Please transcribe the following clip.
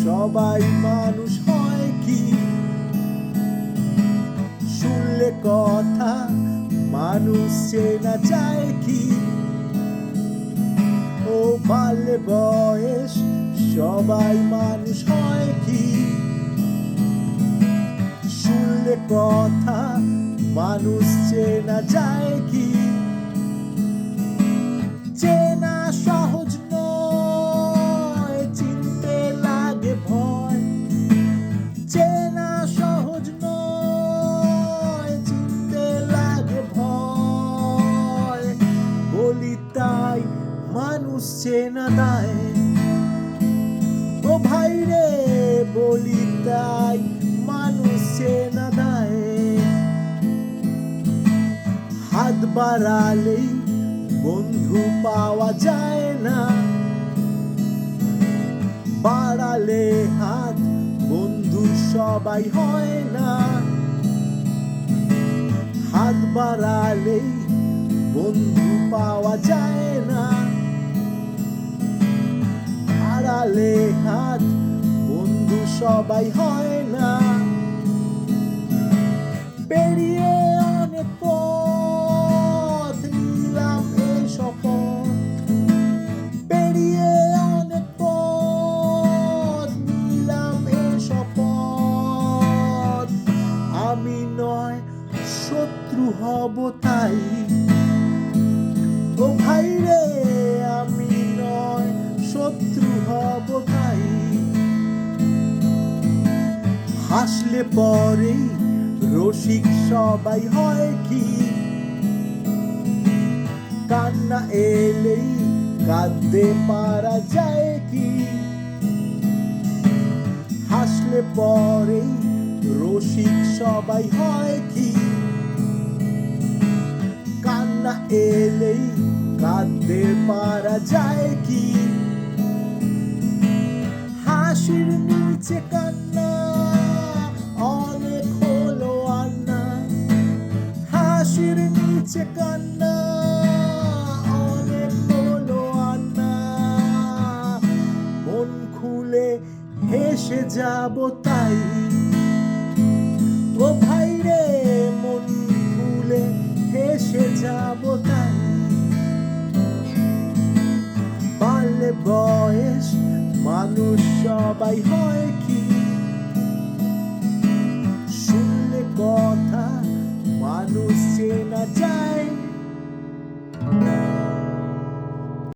সবাই মানুষ হয় কি? শুনলে কথা মানুষ চেনা যায় কি? ও বাল্যে বয়স সবাই মানুষ হয় কি? শুনলে কথা মানুষ চেনা যায় কি? চেনা সহজ নয়, চিনতে লাগে ভয়। চেনা সহজ নয়, চিনতে লাগে ভয়। বলি তাই মানুষ চেনা দায়। ও ভাই রে, বলি তাই মানুষ চেনা দায়। হাত বাড়ালেই বন্ধু পাওয়া যায় না, বাড়ালে হাত বন্ধু সবাই হয় না। হাত বাড়ালেই বন্ধু পাওয়া যায় না, বাড়ালে হাত বন্ধু সবাই হয় না। পেরিয়ে অনেক পথ নিলাম এই শপথ, পেরিয়ে অনেক পথ নিলাম এই শপথ। আমি নয় শত্রু হব তাই। ও ভাই রে, আমি নয় শত্রু হব তাই। হাসলে পরেই রসিক সবাই হয় কি? কান্না এলেই কাঁদতে পারা যায় কি? হাসলে পরেই রসিক সবাই হয় কি? কান্না এলেই কাঁদতে পারা যায় কি? হাসির নিচে কান্না অনেক হলো আন্না। হাসির নিচে কান্না অনেক হলো আন্না। মন খুলে হেসে যাব তাই। ও ভাই রে, মন খুলে হেসে যাব তাই। বাল্যে বয়স মানুষ সবাই হয় কি?